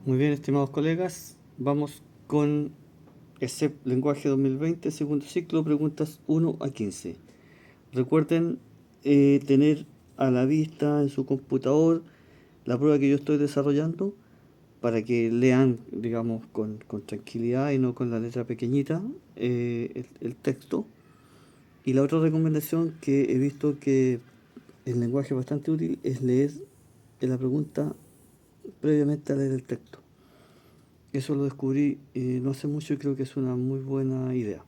Muy bien, estimados colegas, vamos con ESEP Lenguaje 2020, segundo ciclo, preguntas 1 a 15. Recuerden tener a la vista en su computador la prueba que yo estoy desarrollando para que lean, digamos, con tranquilidad y no con la letra pequeñita el texto. Y la otra recomendación que he visto que el lenguaje es bastante útil es leer la pregunta previamente a leer el texto. Eso lo descubrí no hace mucho y creo que es una muy buena idea.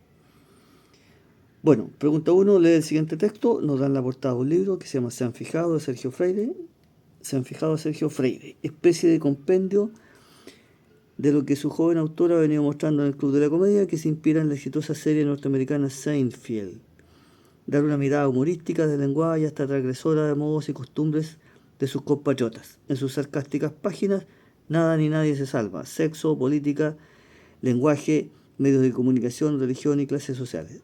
Bueno, pregunta 1, lee el siguiente texto, nos dan la portada de un libro que se llama Se han fijado de Sergio Freire. Se han fijado de Sergio Freire, especie de compendio de lo que su joven autor ha venido mostrando en el Club de la Comedia, que se inspira en la exitosa serie norteamericana Seinfeld. Dar una mirada humorística del lenguaje hasta transgresora de modos y costumbres de sus compatriotas. En sus sarcásticas páginas, nada ni nadie se salva. Sexo, política, lenguaje, medios de comunicación, religión y clases sociales.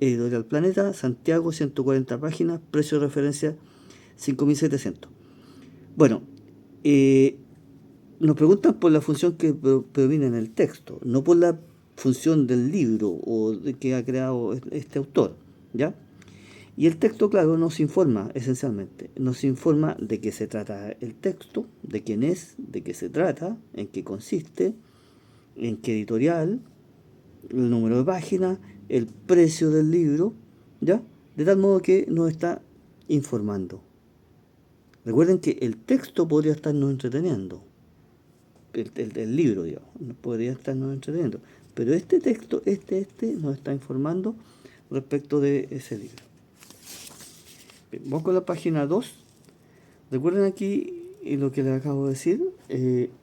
Editorial Planeta, Santiago, 140 páginas, precio de referencia 5.700. Bueno, nos preguntan por la función que predomina en el texto, no por la función del libro o de que ha creado este autor, ¿ya? Y el texto, claro, nos informa esencialmente, nos informa de qué se trata el texto, de quién es, de qué se trata, en qué consiste, en qué editorial, el número de página, el precio del libro, ¿ya? De tal modo que nos está informando. Recuerden que el texto podría estarnos entreteniendo, el libro, digamos, podría estarnos entreteniendo, pero este texto, nos está informando respecto de ese libro. Bien, vamos con la página 2. Recuerden aquí lo que les acabo de decir,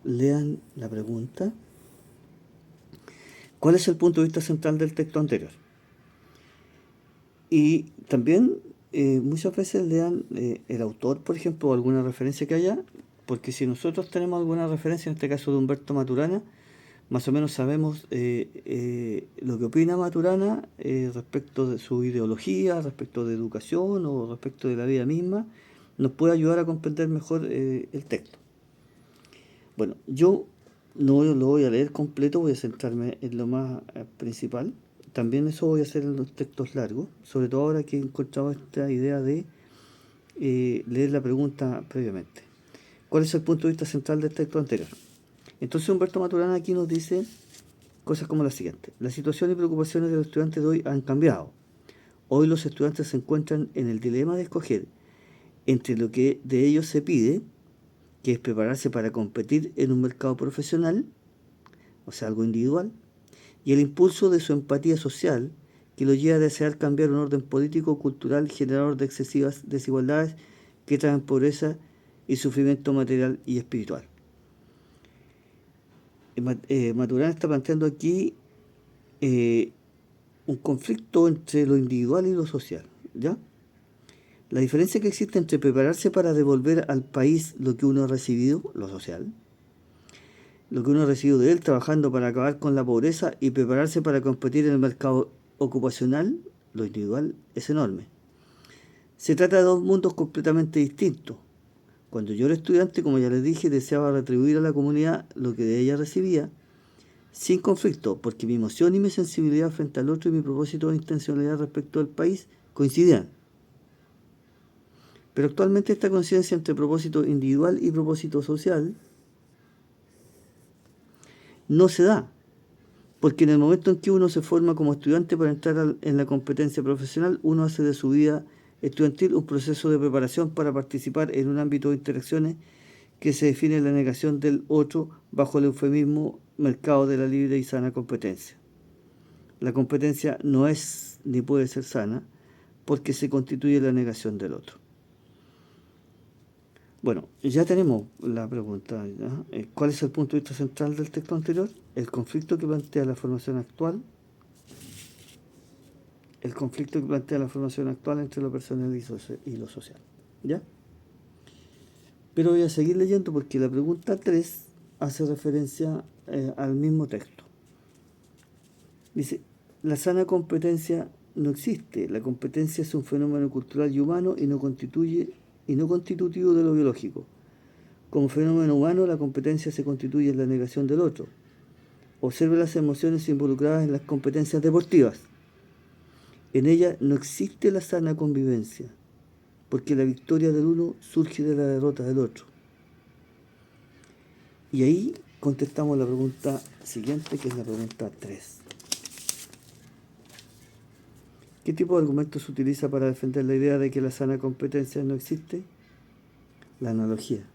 lean la pregunta. ¿Cuál es el punto de vista central del texto anterior? Y también muchas veces lean el autor, por ejemplo, o alguna referencia que haya, porque si nosotros tenemos alguna referencia, en este caso de Humberto Maturana, más o menos sabemos lo que opina Maturana respecto de su ideología, respecto de educación o respecto de la vida misma, nos puede ayudar a comprender mejor el texto. Bueno, yo no lo voy a leer completo, voy a centrarme en lo más principal. También eso voy a hacer en los textos largos, sobre todo ahora que he encontrado esta idea de leer la pregunta previamente. ¿Cuál es el punto de vista central del texto anterior? Entonces Humberto Maturana aquí nos dice cosas como la siguiente. La situación y preocupaciones de los estudiantes de hoy han cambiado. Hoy los estudiantes se encuentran en el dilema de escoger entre lo que de ellos se pide, que es prepararse para competir en un mercado profesional, o sea, algo individual, y el impulso de su empatía social, que lo lleva a desear cambiar un orden político cultural generador de excesivas desigualdades que traen pobreza y sufrimiento material y espiritual. Maturana está planteando aquí un conflicto entre lo individual y lo social, ¿ya? La diferencia que existe entre prepararse para devolver al país lo que uno ha recibido, lo social, lo que uno ha recibido de él trabajando para acabar con la pobreza y prepararse para competir en el mercado ocupacional, lo individual, es enorme. Se trata de dos mundos completamente distintos. Cuando yo era estudiante, como ya les dije, deseaba retribuir a la comunidad lo que de ella recibía, sin conflicto, porque mi emoción y mi sensibilidad frente al otro y mi propósito de intencionalidad respecto al país coincidían. Pero actualmente esta coincidencia entre propósito individual y propósito social no se da, porque en el momento en que uno se forma como estudiante para entrar en la competencia profesional, uno hace de su vida estudiantil un proceso de preparación para participar en un ámbito de interacciones que se define en la negación del otro bajo el eufemismo mercado de la libre y sana competencia. La competencia no es ni puede ser sana porque se constituye la negación del otro. Bueno, ya tenemos la pregunta, ¿ya? ¿Cuál es el punto de vista central del texto anterior? El conflicto que plantea la formación actual, entre lo personal y lo social, ¿ya? Pero voy a seguir leyendo porque la pregunta 3 hace referencia al mismo texto. Dice, la sana competencia no existe, la competencia es un fenómeno cultural y humano y no constitutivo de lo biológico. Como fenómeno humano, la competencia se constituye en la negación del otro. Observe las emociones involucradas en las competencias deportivas. En ellas no existe la sana convivencia, porque la victoria del uno surge de la derrota del otro. Y ahí contestamos la pregunta siguiente, que es la pregunta 3. ¿Qué tipo de argumento se utiliza para defender la idea de que la sana competencia no existe? La analogía.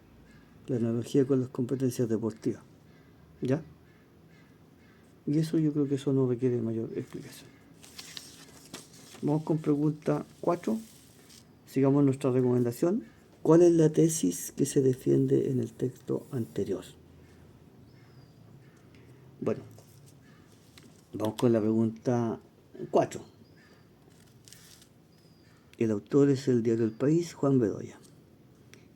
La analogía con las competencias deportivas. ¿Ya? Y eso yo creo que eso no requiere mayor explicación. Vamos con pregunta 4. Sigamos nuestra recomendación. ¿Cuál es la tesis que se defiende en el texto anterior? Bueno, vamos con la pregunta 4. El autor es el diario El País, Juan Bedoya.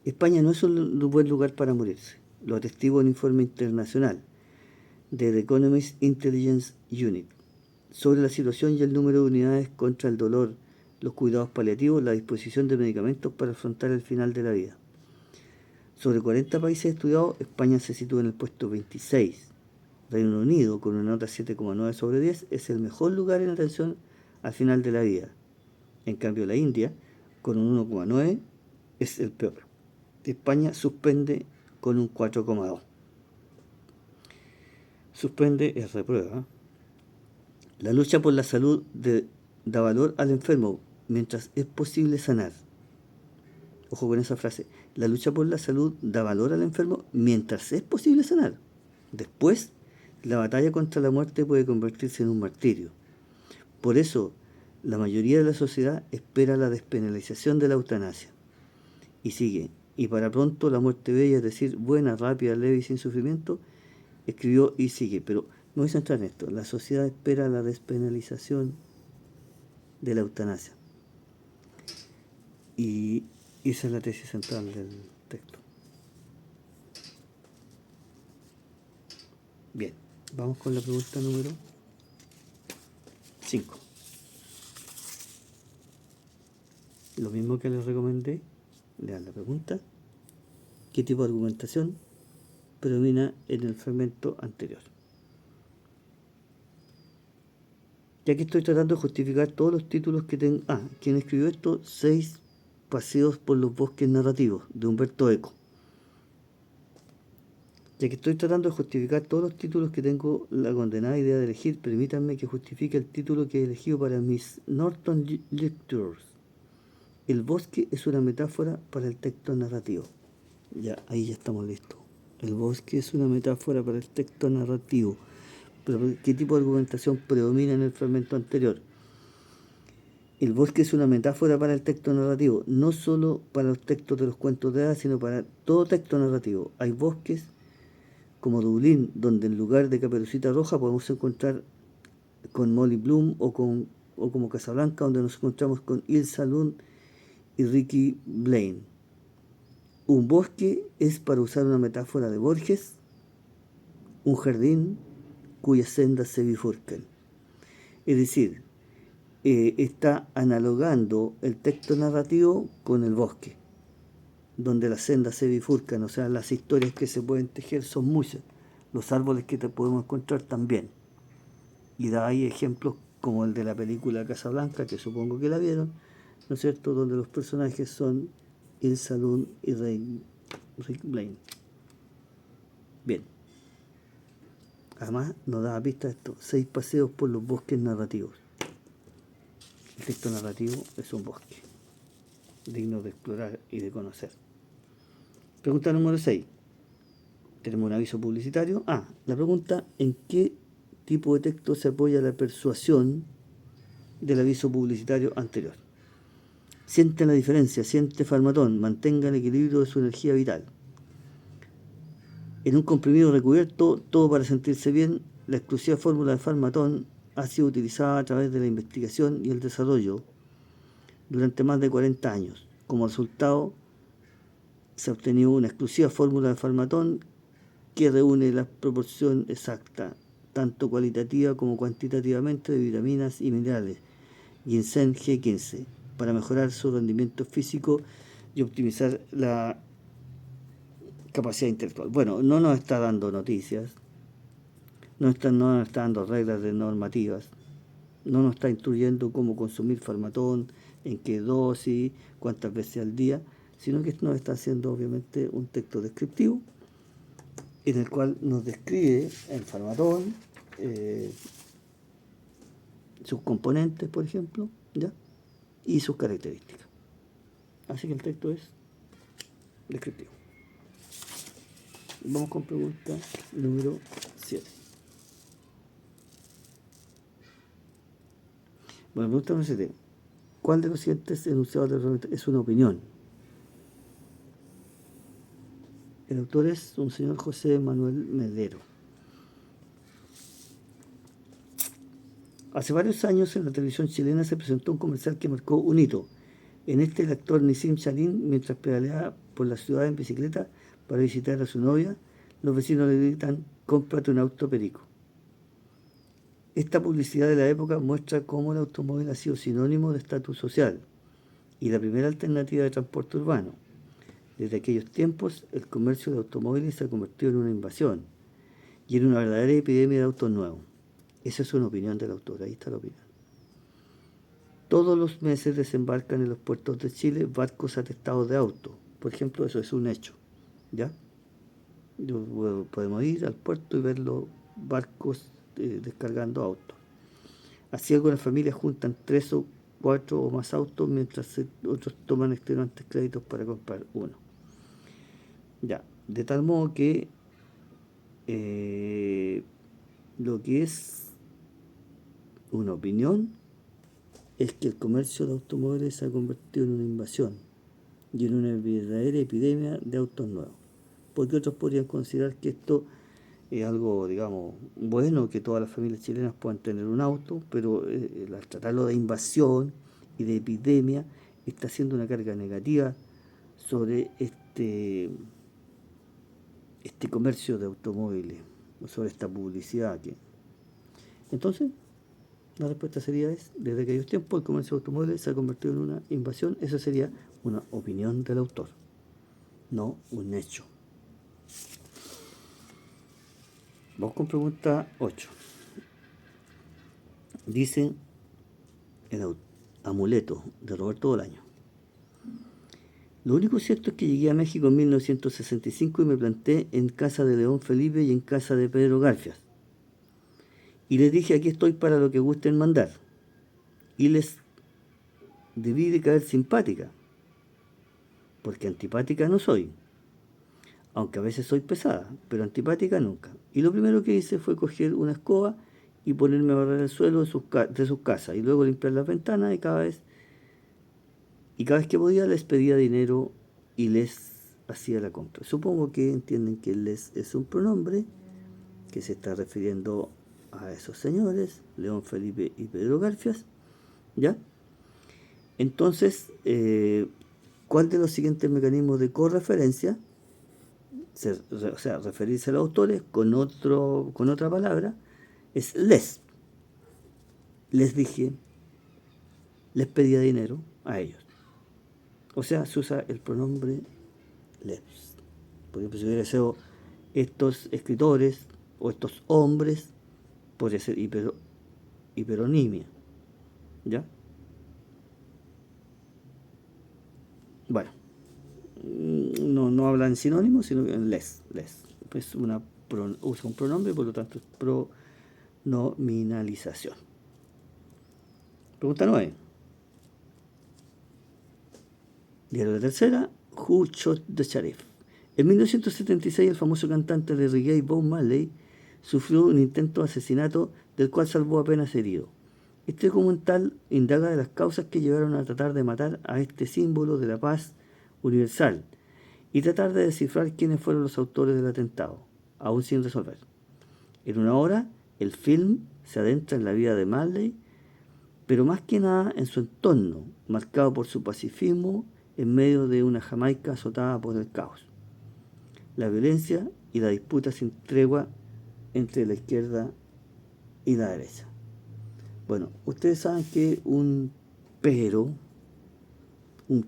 España no es un buen lugar para morirse. Lo atestigua un informe internacional de The Economist Intelligence Unit sobre la situación y el número de unidades contra el dolor, los cuidados paliativos, la disposición de medicamentos para afrontar el final de la vida. Sobre 40 países estudiados, España se sitúa en el puesto 26. Reino Unido, con una nota 7,9 sobre 10, es el mejor lugar en atención al final de la vida. En cambio, la India, con un 1,9, es el peor. España suspende con un 4,2. Suspende es reprueba. La lucha por la salud da valor al enfermo mientras es posible sanar. Ojo con esa frase. La lucha por la salud da valor al enfermo mientras es posible sanar. Después, la batalla contra la muerte puede convertirse en un martirio. Por eso, la mayoría de la sociedad espera la despenalización de la eutanasia. Y sigue. Y para pronto la muerte bella, es decir, buena, rápida, leve y sin sufrimiento, escribió y sigue. Pero me voy a centrar en esto. La sociedad espera la despenalización de la eutanasia. Y esa es la tesis central del texto. Bien, vamos con la pregunta número 5. Lo mismo que les recomendé, lean la pregunta. ¿Qué tipo de argumentación predomina en el fragmento anterior? Y aquí estoy tratando de justificar todos los títulos que tengo. ¿Quién escribió esto? 6 paseos por los bosques narrativos, de Humberto Eco. Ya que estoy tratando de justificar todos los títulos que tengo la condenada idea de elegir, permítanme que justifique el título que he elegido para mis Norton Lectures. El bosque es una metáfora para el texto narrativo. Ya, ahí ya estamos listos. El bosque es una metáfora para el texto narrativo. Pero ¿qué tipo de argumentación predomina en el fragmento anterior? El bosque es una metáfora para el texto narrativo, no solo para los textos de los cuentos de hadas, sino para todo texto narrativo. Hay bosques como Dublín, donde en lugar de Caperucita Roja podemos encontrar con Molly Bloom, o como Casablanca, donde nos encontramos con Ilsa Lund y Ricky Blaine. Un bosque es, para usar una metáfora de Borges, un jardín cuyas sendas se bifurcan. Es decir, está analogando el texto narrativo con el bosque, donde las sendas se bifurcan, o sea, las historias que se pueden tejer son muchas, los árboles que te podemos encontrar también. Y da ahí ejemplos como el de la película Casablanca, que supongo que la vieron, ¿no es cierto?, donde los personajes son Ilsa Lund y Rick Blaine. Bien. Además nos da pista esto: 6 paseos por los bosques narrativos. El texto narrativo es un bosque digno de explorar y de conocer. Pregunta número 6. Tenemos un aviso publicitario. La pregunta: ¿en qué tipo de texto se apoya la persuasión del aviso publicitario anterior? Siente la diferencia, siente Farmatón, mantenga el equilibrio de su energía vital. En un comprimido recubierto, todo para sentirse bien, la exclusiva fórmula de Farmatón ha sido utilizada a través de la investigación y el desarrollo durante más de 40 años. Como resultado, se ha obtenido una exclusiva fórmula de Farmatón que reúne la proporción exacta, tanto cualitativa como cuantitativamente, de vitaminas y minerales, ginseng G15, para mejorar su rendimiento físico y optimizar la capacidad intelectual. Bueno, no nos está dando noticias, no nos está dando reglas de normativas, no nos está instruyendo cómo consumir farmatón, en qué dosis, cuántas veces al día, sino que nos está haciendo obviamente un texto descriptivo en el cual nos describe el farmatón, eh, sus componentes, por ejemplo, ¿ya? Y sus características. Así que el texto es descriptivo. Vamos con pregunta número 7. Bueno, pregunta número 7. ¿Cuál de los siguientes enunciados de la es una opinión? El autor es un señor José Manuel Medero. Hace varios años en la televisión chilena se presentó un comercial que marcó un hito. En este el actor Nissim Chalin, mientras pedaleaba por la ciudad en bicicleta para visitar a su novia, los vecinos le gritan: cómprate un auto perico. Esta publicidad de la época muestra cómo el automóvil ha sido sinónimo de estatus social y la primera alternativa de transporte urbano. Desde aquellos tiempos, el comercio de automóviles se ha convertido en una invasión y en una verdadera epidemia de autos nuevos. Esa es una opinión del autor, ahí está la opinión. Todos los meses desembarcan en los puertos de Chile barcos atestados de autos. Por ejemplo, eso es un hecho, ¿ya? Podemos ir al puerto y ver los barcos descargando autos. Así algunas familias juntan 3 o 4 o más autos mientras otros toman extenuantes créditos para comprar uno. Ya, de tal modo que lo que es una opinión es que el comercio de automóviles se ha convertido en una invasión y en una verdadera epidemia de autos nuevos. Porque otros podrían considerar que esto es algo, digamos, bueno, que todas las familias chilenas puedan tener un auto, pero al tratarlo de invasión y de epidemia, está haciendo una carga negativa sobre este comercio de automóviles, sobre esta publicidad que... Entonces, la respuesta sería desde aquellos tiempos el comercio de automóviles se ha convertido en una invasión. Esa sería una opinión del autor, no un hecho. Vamos con pregunta 8. Dice el amuleto de Roberto Bolaño: lo único cierto es que llegué a México en 1965 y me planté en casa de León Felipe y en casa de Pedro Garfias. Y les dije: aquí estoy para lo que gusten mandar. Y les debí de caer simpática, porque antipática no soy, aunque a veces soy pesada, pero antipática nunca. Y lo primero que hice fue coger una escoba y ponerme a barrer el suelo de sus casas, y luego limpiar las ventanas, y cada vez que podía les pedía dinero y les hacía la compra. Supongo que entienden que les es un pronombre que se está refiriendo a esos señores, León Felipe y Pedro Garfias, ¿ya? Entonces, ¿cuál de los siguientes mecanismos de correferencia, o sea, referirse a los autores con otra palabra, es les? Les dije, les pedía dinero a ellos. O sea, se usa el pronombre les. Por ejemplo, si hubiera sido estos escritores o estos hombres, podría ser hiperonimia, ¿ya? Bueno, no habla en sinónimos, sino en les. Es usa un pronombre, por lo tanto es pronominalización. Pregunta 9. Diario de la tercera, Who Shot the Sheriff? En 1976, el famoso cantante de reggae Bob Marley sufrió un intento de asesinato del cual salvó apenas herido. Este documental indaga de las causas que llevaron a tratar de matar a este símbolo de la paz universal y tratar de descifrar quiénes fueron los autores del atentado, aún sin resolver. En una hora, el film se adentra en la vida de Marley, pero más que nada en su entorno, marcado por su pacifismo en medio de una Jamaica azotada por el caos, la violencia y la disputa sin tregua entre la izquierda y la derecha. Bueno, ustedes saben que un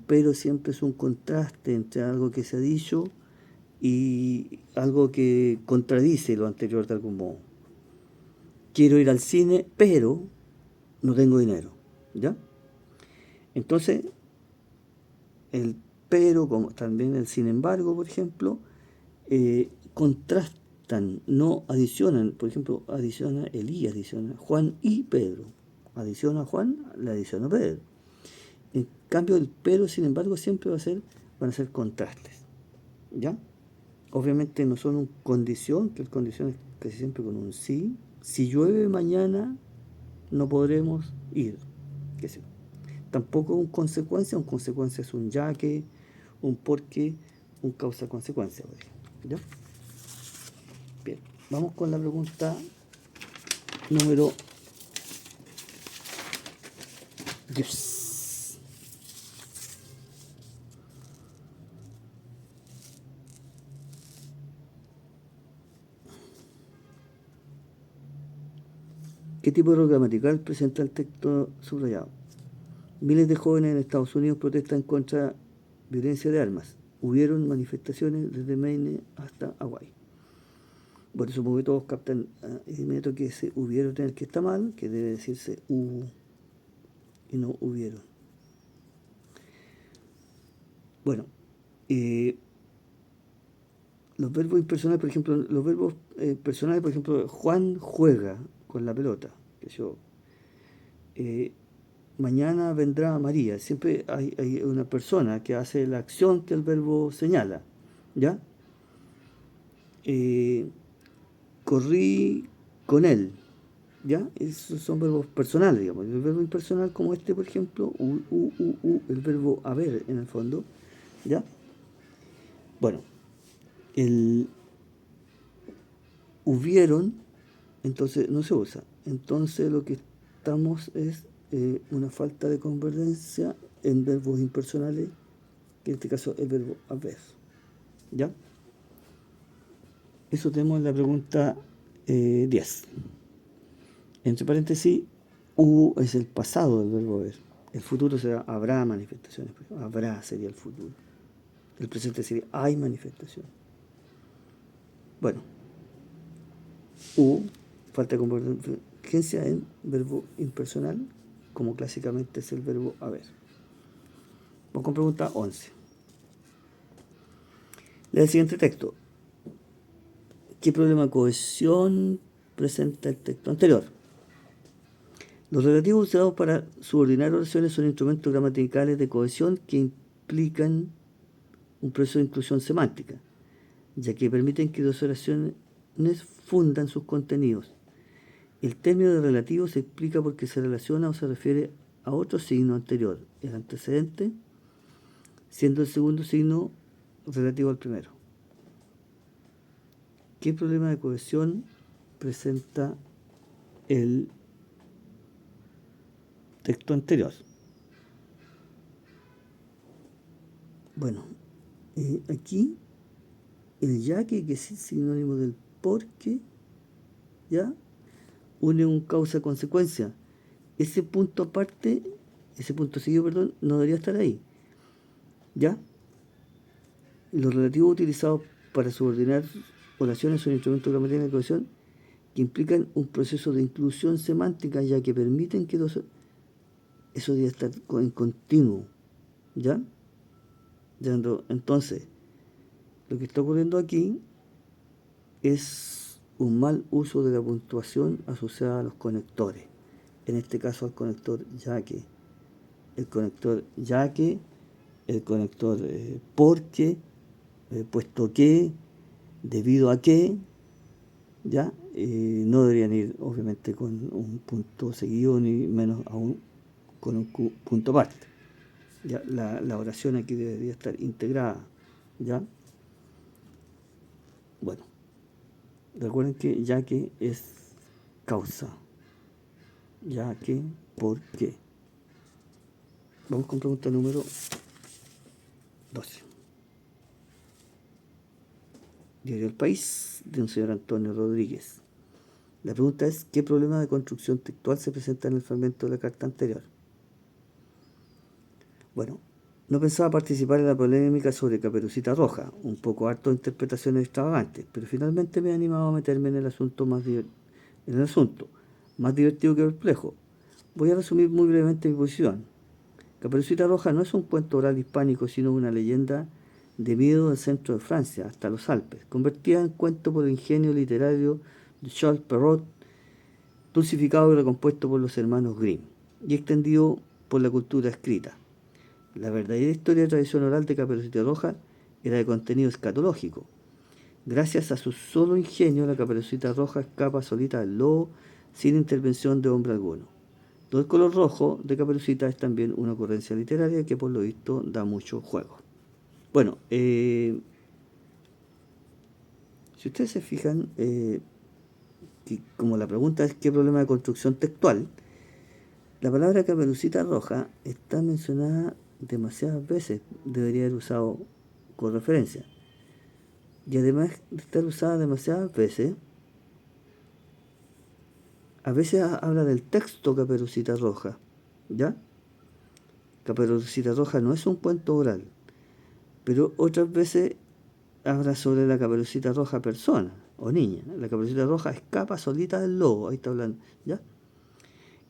pero siempre es un contraste entre algo que se ha dicho y algo que contradice lo anterior de algún modo. Quiero ir al cine, pero no tengo dinero, ¿ya? Entonces, el pero, como también el sin embargo, por ejemplo, contrastan, no adicionan. Por ejemplo, adiciona Elías, adiciona Juan y Pedro. Adiciona a Juan, le adiciona a Pedro. En cambio, el pero, sin embargo, siempre van a ser contrastes, ¿ya? Obviamente no son una condición, que el condición es casi siempre con un sí. Si llueve mañana, no podremos ir. ¿Qué sé? Tampoco un consecuencia es un ya que, un porque, un causa-consecuencia, por ejemplo, ¿ya? Bien, vamos con la pregunta número 10. ¿Qué tipo de error gramatical presenta el texto subrayado? Miles de jóvenes en Estados Unidos protestan contra violencia de armas. Hubieron manifestaciones desde Maine hasta Hawái. Bueno, supongo que todos captan de inmediato que ese hubieron en el que está mal, que debe decirse hubo y no hubieron. Bueno, los verbos impersonales, por ejemplo, los verbos personales, por ejemplo, Juan juega con la pelota, que yo, eh, mañana vendrá María. Siempre hay una persona que hace la acción que el verbo señala, ¿ya? Eh, corrí con él, ¿ya? Esos son verbos personales, digamos. El verbo impersonal como este, por ejemplo, el verbo haber en el fondo, ¿ya? Bueno, el hubieron, entonces no se usa. Entonces lo que estamos es una falta de convergencia en verbos impersonales, que en este caso el verbo haber, ¿ya? Eso tenemos en la pregunta 10. Entre paréntesis, hubo es el pasado del verbo haber. El futuro será habrá manifestaciones. Habrá sería el futuro. El presente sería hay manifestación. Bueno, hubo falta de convergencia en verbo impersonal, como clásicamente es el verbo haber. Vamos con pregunta 11. Lea el siguiente texto. ¿Qué problema de cohesión presenta el texto anterior? Los relativos usados para subordinar oraciones son instrumentos gramaticales de cohesión que implican un proceso de inclusión semántica, ya que permiten que dos oraciones fundan sus contenidos. El término de relativo se explica porque se relaciona o se refiere a otro signo anterior, el antecedente, siendo el segundo signo relativo al primero. ¿Qué problema de cohesión presenta el texto anterior? Bueno, aquí el ya que es sinónimo del porque, ¿ya? Une un causa-consecuencia. Ese punto aparte, ese punto seguido, perdón, no debería estar ahí, ¿ya? Los relativos utilizados para subordinar oraciones son instrumentos gramaticales de cohesión que implican un proceso de inclusión semántica, ya que permiten que dos... Eso debe estar en continuo, ¿ya? Entonces, lo que está ocurriendo aquí es un mal uso de la puntuación asociada a los conectores. En este caso al conector ya que, el conector ya que, el conector porque, puesto que, debido a que, ¿ya? No deberían ir obviamente con un punto seguido ni menos aún con un punto aparte. ¿Ya? La oración aquí debería estar integrada, ¿ya? Bueno, recuerden que ya que es causa, ya que, por qué. Vamos con pregunta número 12. Diario El País, de un señor Antonio Rodríguez. La pregunta es, ¿qué problema de construcción textual se presenta en el fragmento de la carta anterior? Bueno, No pensaba participar en la polémica sobre Caperucita Roja, un poco harto de interpretaciones extravagantes, pero finalmente me he animado a meterme en el asunto más divertido que perplejo. Voy a resumir muy brevemente mi posición. Caperucita Roja no es un cuento oral hispánico, sino una leyenda de miedo del centro de Francia, hasta los Alpes, convertida en cuento por el ingenio literario de Charles Perrault, dulcificado y recompuesto por los hermanos Grimm, y extendido por la cultura escrita. La verdadera historia de tradición oral de Caperucita Roja era de contenido escatológico. Gracias a su solo ingenio, la Caperucita Roja escapa solita del lobo sin intervención de hombre alguno. Todo el color rojo de Caperucita es también una ocurrencia literaria que por lo visto da mucho juego. Bueno, si ustedes se fijan, como la pregunta es qué problema de construcción textual, la palabra Caperucita Roja está mencionada demasiadas veces, debería haber usado con referencia. Y además de estar usada demasiadas veces, a veces habla del texto Caperucita Roja, ¿ya? Caperucita Roja no es un cuento oral, pero otras veces habla sobre la Caperucita Roja persona o niña. La Caperucita Roja escapa solita del lobo, ahí está hablando, ¿ya?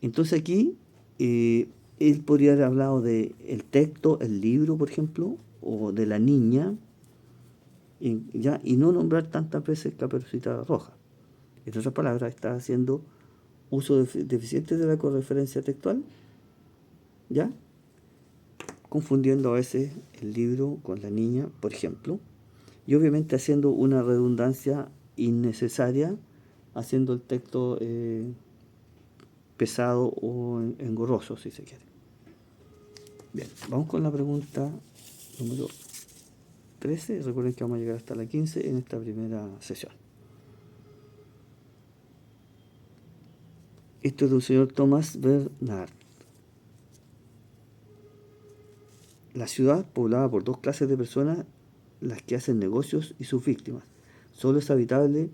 Entonces aquí él podría haber hablado de el texto, el libro, por ejemplo, o de la niña, ¿ya? Y no nombrar tantas veces Caperucita Roja. En otras palabras, está haciendo uso deficiente de la correferencia textual, ¿ya? Confundiendo a veces el libro con la niña, por ejemplo, y obviamente haciendo una redundancia innecesaria, haciendo el texto pesado o engorroso, si se quiere. Bien, vamos con la pregunta número 13. Recuerden que vamos a llegar hasta la 15 en esta primera sesión. Esto es de un señor Thomas Bernard. La ciudad, poblada por dos clases de personas, las que hacen negocios y sus víctimas, solo es habitable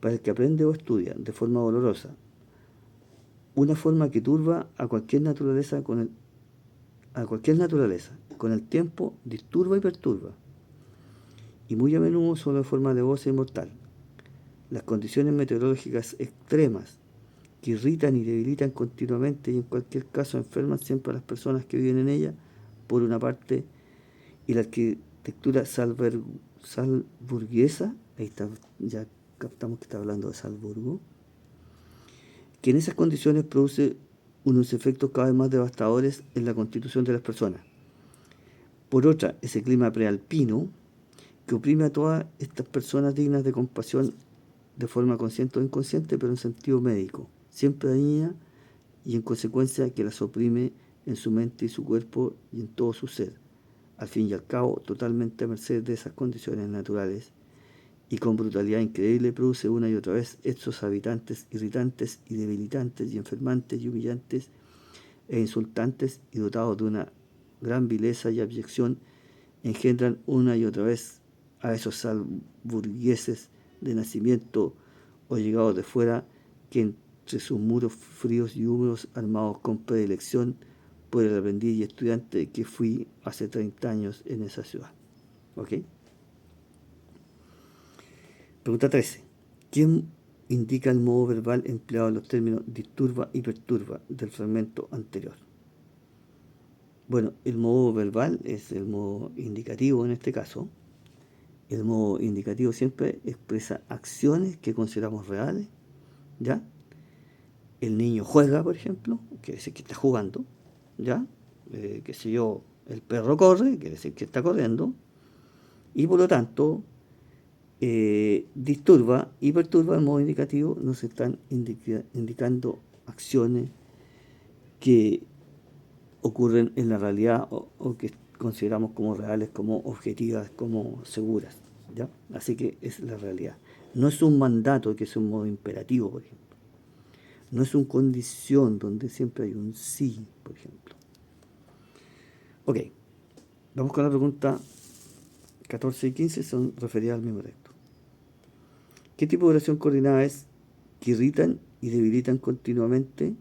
para el que aprende o estudia de forma dolorosa, una forma que turba a cualquier naturaleza con el tiempo disturba y perturba, y muy a menudo solo de forma levosa y mortal. Las condiciones meteorológicas extremas que irritan y debilitan continuamente y en cualquier caso enferman siempre a las personas que viven en ella, por una parte, y la arquitectura salburguesa, ahí está, ya captamos que está hablando de Salzburgo, que en esas condiciones produce unos efectos cada vez más devastadores en la constitución de las personas. Por otra, ese clima prealpino que oprime a todas estas personas dignas de compasión de forma consciente o inconsciente, pero en sentido médico, siempre dañina y en consecuencia que las oprime en su mente y su cuerpo y en todo su ser, al fin y al cabo totalmente a merced de esas condiciones naturales, y con brutalidad increíble produce una y otra vez estos habitantes irritantes y debilitantes y enfermantes y humillantes e insultantes y dotados de una gran vileza y abyección, engendran una y otra vez a esos salburgueses de nacimiento o llegados de fuera, que entre sus muros fríos y húmedos, armados con predilección por el aprendiz y estudiante que fui hace 30 años en esa ciudad. ¿Ok? Pregunta 13. ¿Quién indica el modo verbal empleado en los términos disturba y perturba del fragmento anterior? Bueno, el modo verbal es el modo indicativo en este caso. El modo indicativo siempre expresa acciones que consideramos reales, ¿ya? El niño juega, por ejemplo, quiere decir que está jugando, ¿ya? Qué sé yo, el perro corre, quiere decir que está corriendo, y por lo tanto, disturba y perturba en modo indicativo, nos están indicando acciones que ocurren en la realidad o que consideramos como reales, como objetivas, como seguras, ¿ya? Así que es la realidad. No es un mandato que es un modo imperativo, por ejemplo. No es una condición donde siempre hay un sí, por ejemplo. Ok, vamos con la pregunta 14 y 15, son referidas al mismo texto. ¿Qué tipo de oración coordinada es que irritan y debilitan continuamente,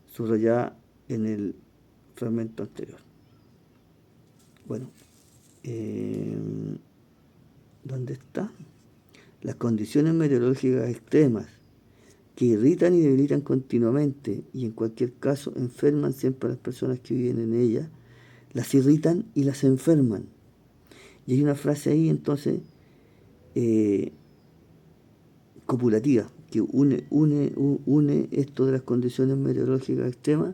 subrayada en el fragmento anterior? Bueno, ¿dónde está? Las condiciones meteorológicas extremas que irritan y debilitan continuamente y en cualquier caso enferman siempre a las personas que viven en ellas, las irritan y las enferman. Y hay una frase ahí entonces copulativa que une esto de las condiciones meteorológicas extremas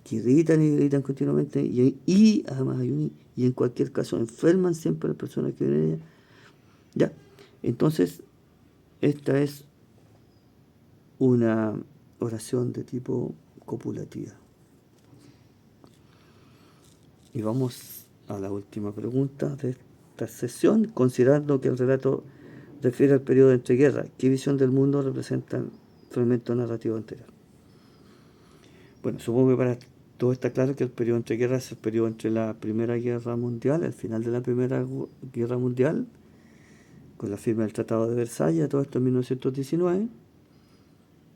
que irritan y debilitan continuamente y además hay y en cualquier caso enferman siempre a las personas que viven en ellas. Ya, entonces esta es una oración de tipo copulativa. Y vamos a la última pregunta de esta sesión, considerando que el relato refiere al periodo de entreguerras, ¿qué visión del mundo representa el fragmento narrativo anterior? Bueno, supongo que para todo está claro que el periodo de entreguerras es el periodo entre la Primera Guerra Mundial, el final de la Primera Guerra Mundial, con la firma del Tratado de Versalles, todo esto en 1919,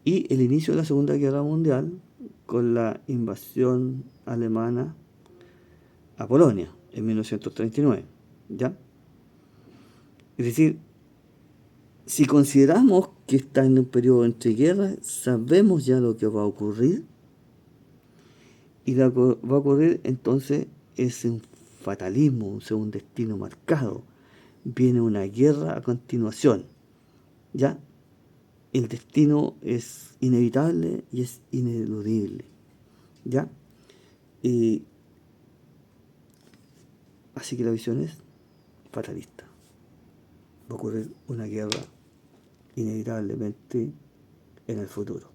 y el inicio de la Segunda Guerra Mundial, con la invasión alemana a Polonia en 1939, ¿ya? Es decir, si consideramos que está en un periodo entre guerras, sabemos ya lo que va a ocurrir, y lo que va a ocurrir entonces es un fatalismo, un destino marcado. Viene una guerra a continuación, ¿ya? El destino es inevitable y es ineludible, ¿ya? Y así que la visión es fatalista. Va a ocurrir una guerra inevitablemente en el futuro.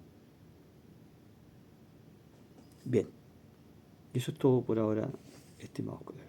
Bien, eso es todo por ahora, estimados colegas.